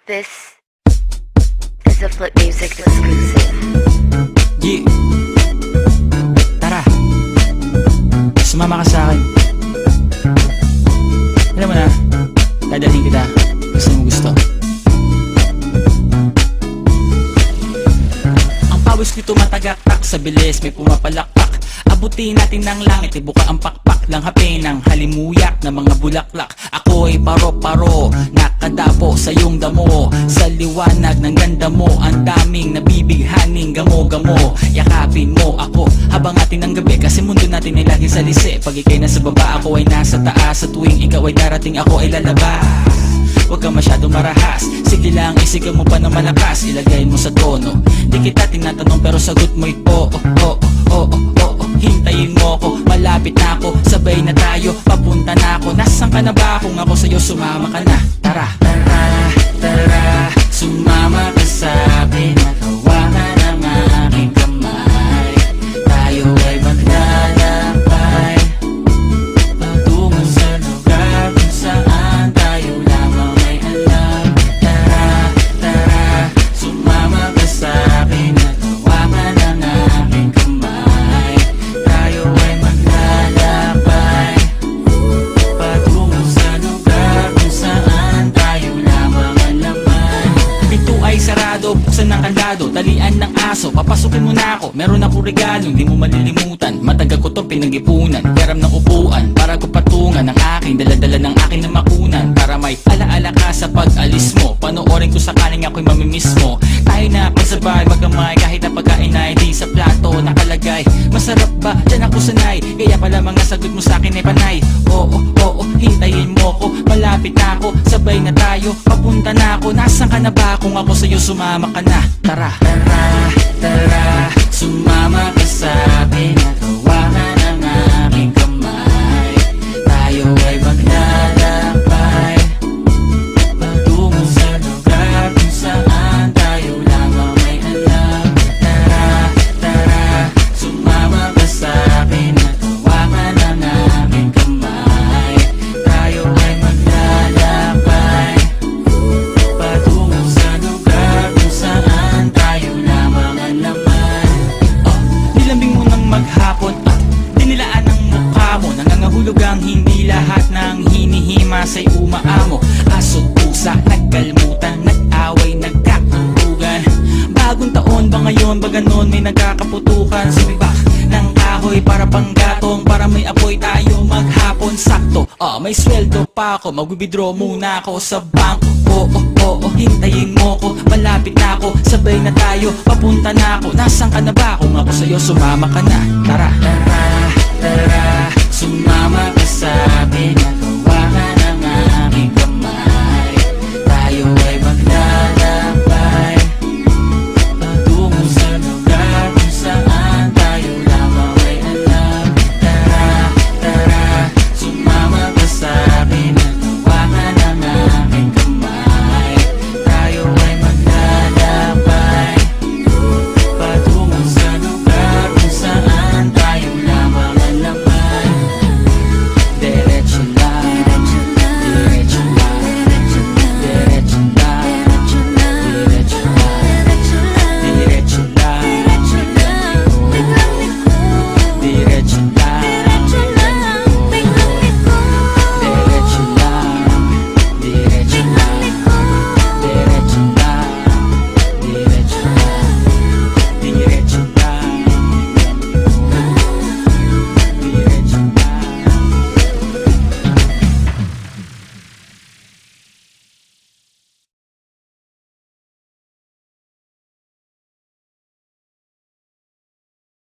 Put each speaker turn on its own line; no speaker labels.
This is a Flip Music exclusive.
Yeah. Tara, sumama ka sa akin. Alam mo na, dadalhin kita. Gusto mo gusto. Ang pawis ko tumatagaktak sa bilis, may pumapalakpak. Abutin natin ng langit, ibuka ang pakpak lang hape ng halimuyak na mga bulaklak. Ako'y paro-paro, nakadapo sa iyong damo. Sa liwanag ng ganda mo, ang daming nabibighaning gamo-gamo. Yakapin mo ako habang atin ng gabi, kasi mundo natin ay lagi sa lisi. Pag ikay nasa baba, ako ay nasa taas. Sa tuwing ikaw ay darating, ako ay lalabas. Huwag ka masyadong marahas, sige lang isigaw mo pa na malakas. Ilagay mo sa tono, di kita tinatanong pero sagot mo'y oo, oo, oo, oo. Hintayin mo ko, malapit na ako, sabay na tayo, papunta na ako. Nasaan ka na ba? Kung ako sa'yo, sumama ka na. Tara, tara, tara, sumama ka sa'kin at hawakan ang aking kamay. Tayo ay maglalakbay patungo sa lugar kung saan tayo lamang ay alam. Tara, tara, sumama ka sa'kin at hawakan ang aking kamay. Tayo ay maglalakbay patungo sa lugar kung saan tayo lamang ang laman. Pinto ay sarado, buksan ng kandado, talian ng aso, papasukin mo na ako. Meron ako regalong di mo malilimutan, matagal ko tong pinag-ipunan. Garam ng upuan para ko patungan ang aking daladala ng aking na makunan. Para may alaala ka sa pag-alis mo, panoorin ko sakaling ako'y mamimiss mo. Tayo na pagsabay magkamay, kahit na pagkain ay di sa plato nakalagay. Masarap ba? Diyan ako sanay, kaya pala mga sagot mo sa akin ay panay. Oo, oo, hintayin mo ko, malapit na ako, sabay na tayo, papunta na ako. Nasaan ka na ba? Kung ako sa'yo, sumama ka na. Tara, tara, tara, sumama ka sa'kin at hawakan ang aking kamay. Tayo ay maglalakbay patungo sa lugar kung saan tayo lamang may alam. Tara, tara, sumama ka sa'kin at hawakan ang aking kamay. Tayo ay maglalakbay patungo sa lugar kung saan tayo lamang ang laman. Nilambing mo ng maghapon at dinilaan ang mukha mo. Nangangahulog ang hindi lahat ng hinihima sa'y umaamo. Aso, pusa, nagkalmutan, nag-away, nagkatutugan. Bagong taon ba ngayon? Ba ganon may nagkakaputukan? Sumibak ng kahoy para panggatong, para may apoy tayo maghapon. Sakto, may sweldo pa ako, mag-withdraw muna ako sa bangko. Oo, oo, hintayin mo ko, malapit na ako, sabay na tayo, papunta na ako. Nasaan ka na ba? Kung ako sa'yo, sumama ka na. Tara, tara,